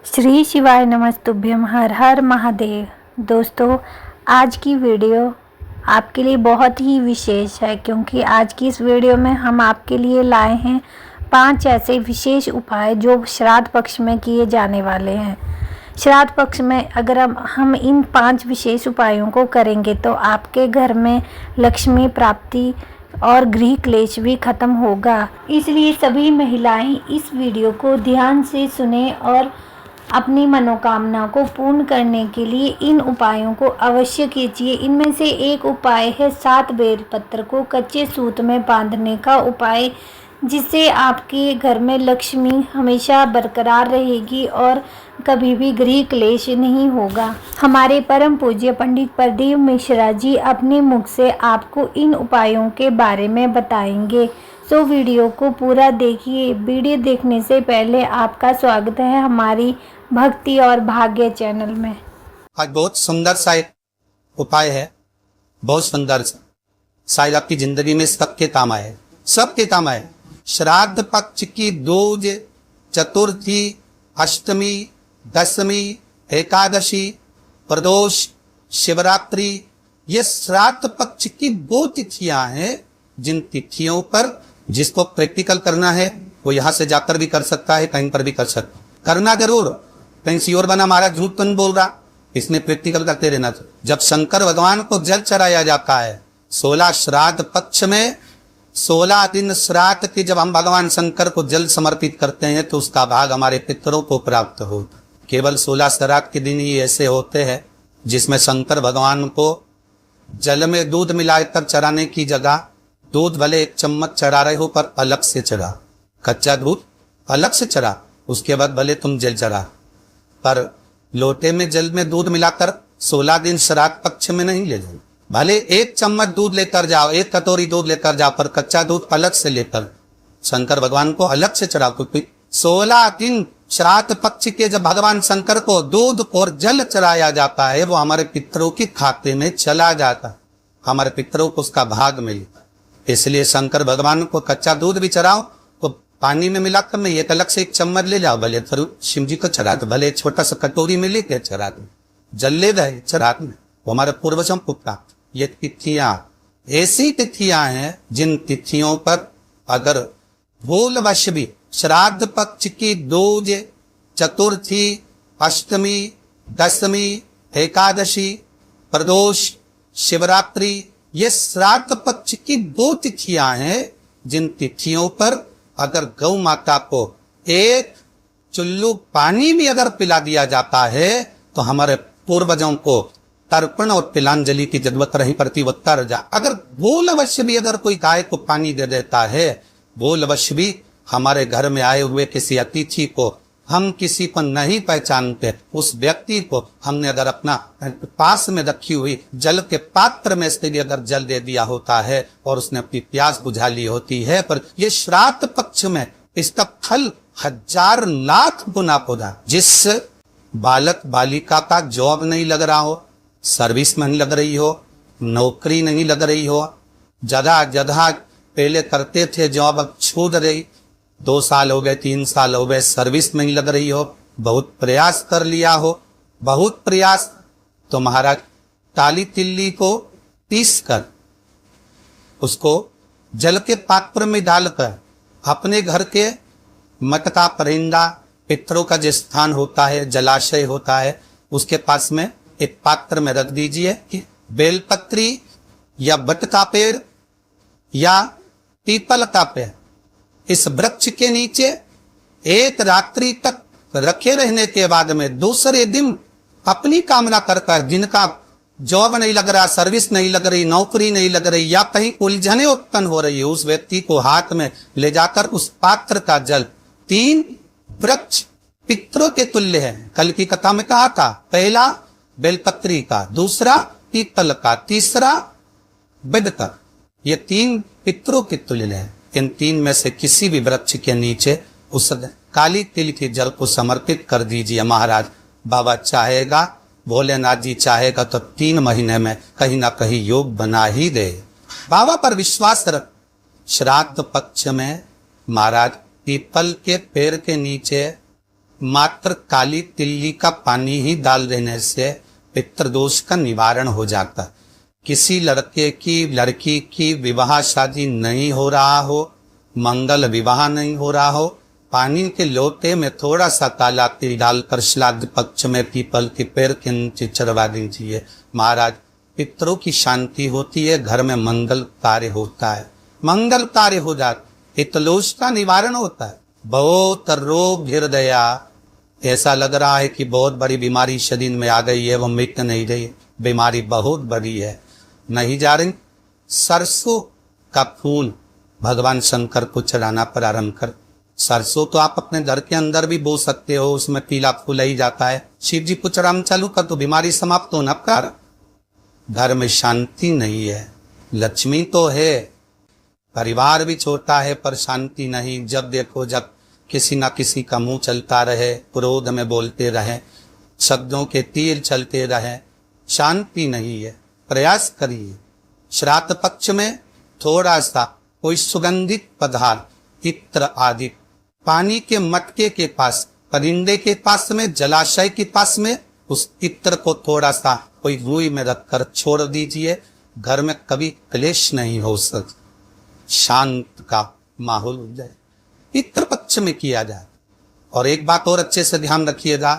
श्री शिवाय नमस्तुभ्यम। हर हर महादेव। दोस्तों, आज की वीडियो आपके लिए बहुत ही विशेष है, क्योंकि आज की इस वीडियो में हम आपके लिए लाए हैं 5 ऐसे विशेष उपाय जो श्राद्ध पक्ष में किए जाने वाले हैं। श्राद्ध पक्ष में अगर हम इन 5 विशेष उपायों को करेंगे तो आपके घर में लक्ष्मी प्राप्ति और गृह क्लेश भी खत्म होगा। इसलिए सभी महिलाएं इस वीडियो को ध्यान से सुने और अपनी मनोकामना को पूर्ण करने के लिए इन उपायों को अवश्य कीजिए। इनमें से एक उपाय है 7 बेलपत्र को कच्चे सूत में बांधने का उपाय, जिससे आपके घर में लक्ष्मी हमेशा बरकरार रहेगी और कभी भी गृह क्लेश नहीं होगा। हमारे परम पूज्य पंडित प्रदीप मिश्रा जी अपने मुख से आपको इन उपायों के बारे में बताएंगे। तो वीडियो को पूरा देखिए। वीडियो देखने से पहले आपका स्वागत है हमारी भक्ति और भाग्य चैनल में। आज बहुत सुंदर सा एक उपाय है, बहुत सुंदर सा, शायद आपकी जिंदगी में सबके काम आए, सबके काम आए। श्राद्ध पक्ष की दूज, चतुर्थी, अष्टमी, दशमी, एकादशी, प्रदोष, शिवरात्रि, ये श्राद्ध पक्ष की वो तिथियां हैं जिन तिथियों पर जिसको प्रैक्टिकल करना है वो यहां से जाकर भी कर सकता है, कहीं पर भी कर सकता, करना जरूर। कहीं श्योर बना महाराज झूठ तो नहीं बोल रहा, इसमें प्रैक्टिकल करते रहना। जब शंकर भगवान को जल चढ़ाया जाता है 16 श्राद्ध पक्ष में, 16 दिन श्राद्ध की जब हम भगवान शंकर को जल समर्पित करते हैं तो उसका भाग हमारे पितरों को प्राप्त होता। केवल 16 श्राद्ध के दिन ही ऐसे होते हैं जिसमें शंकर भगवान को जल में दूध मिलाकर चढ़ाने की जगह दूध भले 1 चम्मच चढ़ा रहे हो पर अलग से चढ़ा, कच्चा दूध अलग से चढ़ा, उसके बाद भले तुम जल चढ़ा, पर लोटे में जल में दूध मिलाकर 16 दिन श्राद्ध पक्ष में नहीं ले जाओ। भले 1 चम्मच दूध लेकर जाओ, 1 कटोरी दूध लेकर जाओ, पर कच्चा दूध अलग से लेकर शंकर भगवान को अलग से चढ़ाओ। क्योंकि 16 दिन श्राद्ध पक्ष के जब भगवान शंकर को दूध और जल चढ़ाया जाता है वो हमारे पितरों के खाते में चला जाता है, हमारे पितरों को उसका भाग मिलता। इसलिए शंकर भगवान को कच्चा दूध भी चढ़ाओ तो पानी में मिलाकर में एक अलग से 1 चम्मच ले जाओ, भले फिर शिव जी को चढ़ा दो, भले छोटा सा कटोरी में लेके चढ़ा दो, जल ले गए चढ़ा दो। वो हमारे पूर्वजों को प्राप्त ये तिथियां ऐसी तिथियां हैं जिन तिथियों पर अगर भूलवश भी श्राद्ध पक्ष की दूज, चतुर्थी, अष्टमी, दशमी, एकादशी, प्रदोष, शिवरात्रि, ये श्राद्ध पक्ष की 2 तिथियां हैं जिन तिथियों पर अगर गौ माता को 1 चुल्लू पानी भी अगर पिला दिया जाता है तो हमारे पूर्वजों को तर्पण और तिलांजलि की जरूरत नहीं पड़ती, वो तर जा। अगर भूल अवश्य भी अगर कोई गाय को पानी दे देता है, भूल अवश्य भी हमारे घर में आए हुए किसी अतिथि को हम किसी को नहीं पहचानते, उस व्यक्ति को हमने अगर अपना पास में रखी हुई जल के पात्र में से अगर जल दे दिया होता है और उसने अपनी प्यास बुझा ली होती है, पर ये श्राद्ध पक्ष में इसका फल 1000 लाख गुना होगा। जिस बालक बालिका का जॉब नहीं लग रहा हो, सर्विस में नहीं लग रही हो, नौकरी नहीं लग रही हो, जगह पहले करते थे जॉब अब छूट रही, 2 साल हो गए, 3 साल हो गए, सर्विस में ही लग रही हो, बहुत प्रयास कर लिया हो, बहुत प्रयास, तो महाराज ताली तिल्ली को पीस कर उसको जल के पात्र में डालकर अपने घर के मटका परिंदा पितरों का जो स्थान होता है, जलाशय होता है, उसके पास में एक पात्र में रख दीजिए कि बेलपत्री या बट का पेड़ या पीपल का पेड़ इस वृक्ष के नीचे 1 रात्रि तक रखे रहने के बाद में दूसरे दिन अपनी कामना कर जिनका जॉब नहीं लग रहा, सर्विस नहीं लग रही, नौकरी नहीं लग रही या कहीं उलझने उत्पन्न हो रही है, उस व्यक्ति को हाथ में ले जाकर उस पात्र का जल 3 वृक्ष पितरों के तुल्य है। कल की कथा में कहा था, पहला बेलपत्री का, दूसरा पीपल का, तीसरा बेद का, ये 3 पितरों के तुल्य है। इन 3 में से किसी भी वृक्ष के नीचे उस काली तिल के जल को समर्पित कर दीजिए। महाराज बाबा चाहेगा, भोलेनाथ जी चाहेगा तो 3 महीने में कहीं ना कहीं योग बना ही दे। बाबा पर विश्वास रख। श्राद्ध पक्ष में महाराज पीपल के पेड़ के नीचे मात्र काली तिल्ली का पानी ही डाल देने से पितृदोष का निवारण हो जाता है। किसी लड़के की लड़की की विवाह शादी नहीं हो रहा हो, मंगल विवाह नहीं हो रहा हो, पानी के लोटे में थोड़ा सा काला तिल डालकर श्राद्ध पक्ष में पीपल के पेड़ के नीचे चढ़वा दीजिए। महाराज, पितरों की शांति होती है, घर में मंगल कार्य होता है, मंगल कार्य हो जाता, पितृदोष का निवारण होता है। बहुत रोग हृदया, ऐसा लग रहा है कि बहुत बड़ी बीमारी शरीर में आ गई है, वो मिट नहीं रही, बीमारी बहुत बड़ी है, नहीं जा रही। सरसों का फूल भगवान शंकर को चढ़ाना प्रारंभ कर। सरसों तो आप अपने घर के अंदर भी बो सकते हो, उसमें पीला फूल ही जाता है। शिव जी को चढ़ाना चालू कर तो बीमारी समाप्त होना कर। घर में शांति नहीं है, लक्ष्मी तो है, परिवार भी छोटा है पर शांति नहीं। जब देखो जब किसी ना किसी का मुंह चलता रहे, क्रोध में बोलते रहे, शब्दों के तीर चलते रहे, शांति नहीं है। प्रयास करिए श्राद्ध पक्ष में थोड़ा सा कोई सुगंधित पदार्थ, इत्र आदि, पानी के मटके के पास, परिंदे के पास में, जलाशय के पास में उस इत्र को थोड़ा सा कोई रुई में रखकर छोड़ दीजिए। घर में कभी क्लेश नहीं हो सकता, शांत का माहौल हो जाए। पितृ पक्ष में किया जाए। और एक बात और अच्छे से ध्यान रखिएगा,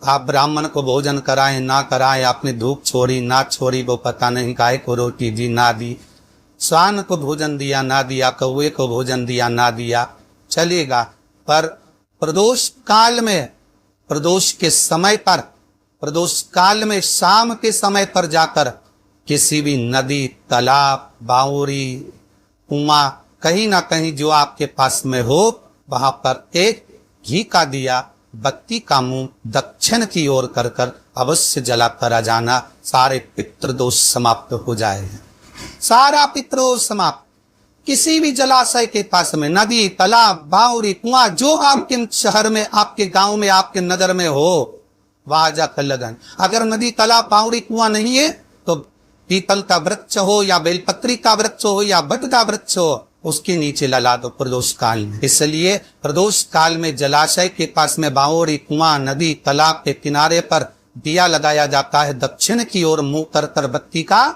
आप ब्राह्मण को भोजन कराएं ना कराएं, आपने धूप छोड़ी ना छोड़ी वो पता नहीं, गाय को रोटी दी ना दी, श्वान को भोजन दिया ना दिया, कौवे को भोजन दिया ना दिया, चलेगा। पर प्रदोष काल में, प्रदोष के समय पर, प्रदोष काल में शाम के समय पर जाकर किसी भी नदी, तालाब, बावड़ी, कुआं, कहीं ना कहीं जो आपके पास में हो, वहां पर एक घी का दिया, बत्ती का मुंह दक्षिण की ओर कर कर अवश्य जला करा जाना। सारे पितृदोष समाप्त हो जाएगा, सारा पितृदोष समाप्त। किसी भी जलाशय के पास में, नदी, तालाब, बावड़ी, कुआं, जो आपके शहर में, आपके गांव में, आपके नगर में हो, वहां जाकर लगन। अगर नदी, तालाब, बावड़ी, कुआं नहीं है तो पीपल का वृक्ष हो या बेलपत्री का वृक्ष हो या बट का वृक्ष हो, उसके नीचे लगा दो प्रदोष काल में। इसलिए प्रदोष काल में जलाशय के पास में, बावड़ी, कुआं, नदी, तालाब के किनारे पर दिया लगाया जाता है, दक्षिण की ओर मुंह कर कर बत्ती का।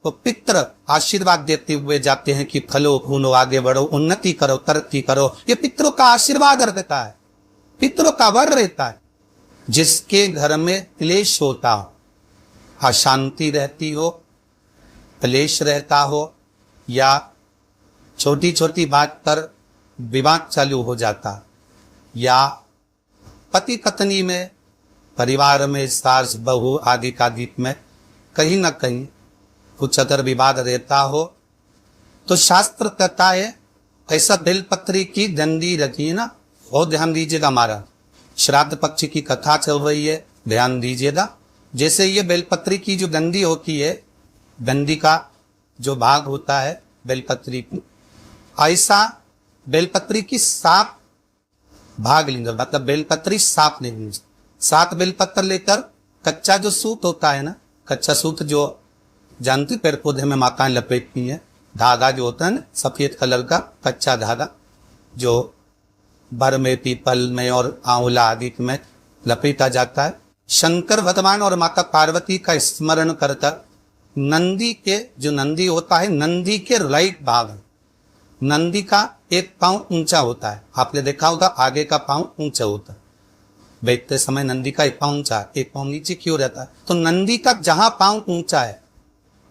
तो पितृ आशीर्वाद देते हुए जाते हैं कि फलो फूलो, आगे बढ़ो, उन्नति करो, तरक्की करो। ये पितरों का आशीर्वाद रहता है, पितरों का वर रहता है। जिसके घर में क्लेश होता हो, अशांति रहती हो, क्लेश रहता हो, या छोटी छोटी बात पर विवाद चालू हो जाता, या पति पत्नी में, परिवार में, सास बहू आदि का में कहीं ना कहीं कुछ अगर विवाद रहता हो, तो शास्त्र कहता है ऐसा बेलपत्री की डंडी रखिए ना। बहुत ध्यान दीजिएगा, हमारा श्राद्ध पक्ष की कथा चल रही है, ध्यान दीजिएगा। जैसे ये बेलपत्री की जो डंडी होती है, डंडी का जो भाग होता है बेलपत्री की, ऐसा बेलपत्री की 7 भाग लेंगे, मतलब बेलपत्री 7 लेंगे। 7 बेलपत्र लेकर कच्चा जो सूत होता है ना, कच्चा सूत जो जानती पेड़ पौधे में माताएं लपेटती हैं, धागा जो होता है ना सफेद कलर का कच्चा धागा, जो बर में, पीपल में और आंवला आदि में लपेटा जाता है। शंकर भगवान और माता पार्वती का स्मरण करता, नंदी के जो नंदी होता है, नंदी के राइट भाग, नंदी का एक पांव ऊंचा होता है, आपने देखा होगा आगे का पांव ऊंचा होता है, बैठते समय नंदी का एक पांव ऊंचा, एक पांव नीचे क्यों रहता है? तो नंदी का जहां पांव ऊंचा है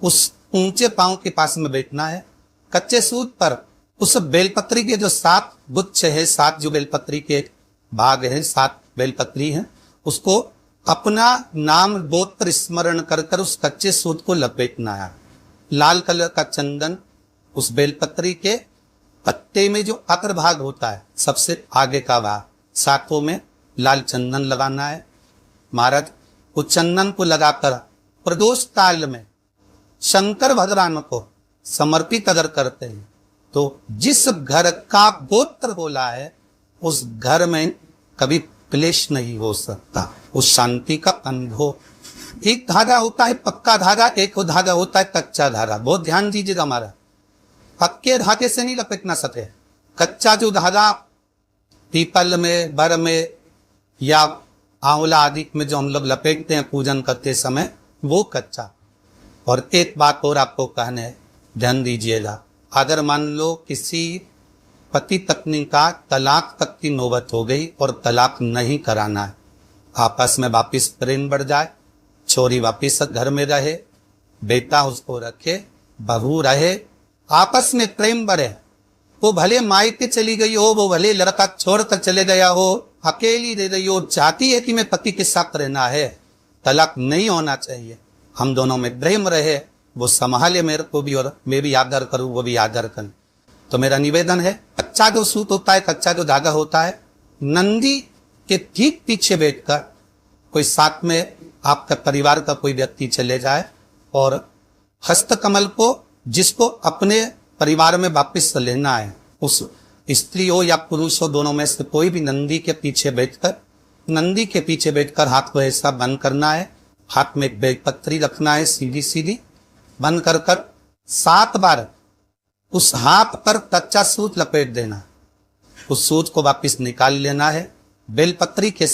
उस ऊंचे पांव के पास में बैठना है। कच्चे सूत पर उस बेलपत्री के जो 7 गुच्छ है, 7 जो बेलपत्री के भाग है, 7 बेलपत्री हैं, उसको अपना नाम गोत्र स्मरण कर कर उस कच्चे सूत को लपेटना है। लाल कलर का चंदन उस बेलपत्री के पत्ते में जो अग्र भाग होता है, सबसे आगे का भाग, 7 में लाल चंदन लगाना है। महाराज उस चंदन को लगाकर प्रदोष काल में शंकर भगवान को समर्पित अगर करते हैं तो जिस घर का गोत्र बोला है उस घर में कभी क्लेश नहीं हो सकता, उस शांति का अनुभव। एक धागा होता है पक्का धागा, एक धागा होता है कच्चा धागा। बहुत ध्यान दीजिएगा, हमारा पक्के धागे से नहीं लपेटना सके। कच्चा जो धागा पीपल में, बर में, या आंवला आदि में जो हम लोग लपेटते हैं पूजन करते समय, वो कच्चा। और एक बात और आपको कहना है, ध्यान दीजिएगा, अगर मान लो किसी पति पत्नी का तलाक तक की नौबत हो गई और तलाक नहीं कराना है, आपस में वापिस प्रेम बढ़ जाए, छोरी वापिस घर में रहे, बेटा उसको रखे, बहू रहे, आपस में प्रेम बढ़े, वो भले मायके चली गई हो, वो भले लड़का छोड़कर चले गया हो, अकेली रह रही हो, चाहती है कि मैं पति के साथ रहना है, तलाक नहीं होना चाहिए, हम दोनों में प्रेम रहे, वो संभाले मेरे को भी और मैं भी आदर करूं, वो भी आदर करें। तो मेरा निवेदन है, कच्चा जो सूत होता है, कच्चा जो धागा होता है, नंदी के ठीक पीछे बैठकर कोई साथ में आपका परिवार का कोई व्यक्ति चले जाए और हस्तकमल को, जिसको अपने परिवार में वापिस लेना है, उस स्त्री हो या पुरुष हो, दोनों में से कोई भी नंदी के पीछे बैठकर हाथ को ऐसा बंद करना है, हाथ में एक बेलपत्री रखना है, सीधी सीधी बंद कर 7 बार उस हाथ पर कच्चा सूत लपेट देना, उस सूत को वापिस निकाल लेना है। बेलपत्री के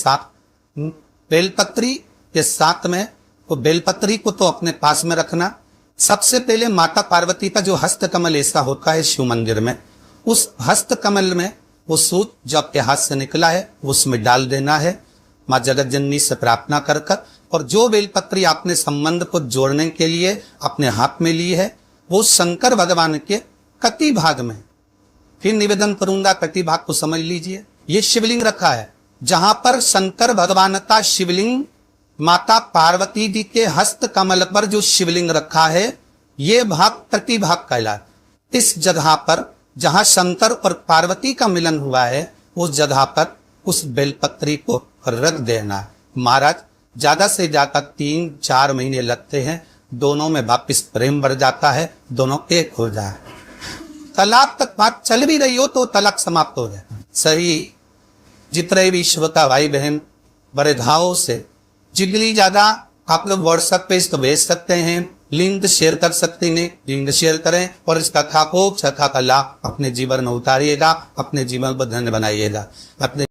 साथ में वो बेलपत्री को तो अपने पास में रखना। सबसे पहले माता पार्वती का जो हस्तकमल ऐसा होता है शिव मंदिर में, उस हस्तकमल में वो सूत जो आपके हाथ से निकला है उसमें डाल देना है, माँ जगत जननी से प्रार्थना कर कर, और जो बेलपत्री आपने संबंध को जोड़ने के लिए अपने हाथ में ली है, वो शंकर भगवान के कटी भाग में, फिर निवेदन करूंगा, कटी भाग को समझ लीजिए, ये शिवलिंग रखा है, जहां पर शंकर भगवान का शिवलिंग, माता पार्वती जी के हस्त कमल पर जो शिवलिंग रखा है, ये भाग कटी भाग कहलाता। इस जगह पर जहां शंकर और पार्वती का मिलन हुआ है, उस जगह पर उस बेलपत्री को रख देना। महाराज ज्यादा से ज्यादा 3-4 महीने लगते हैं, दोनों में वापिस प्रेम बढ़ जाता है, दोनों एक हो जाए। तलाक तक बात चल भी रही हो तो तलाक समाप्त हो जाए। सही जितने भी विश्व का भाई बहन बड़े घावों से जिगली ज्यादा आप लोग व्हाट्सएप पे इसको भेज सकते हैं, लिंक शेयर कर सकते हैं, लिंक शेयर करें और इस कथा को, कथा का लाभ अपने जीवन में उतारिएगा, अपने जीवन को धन्य बनाइएगा। अपने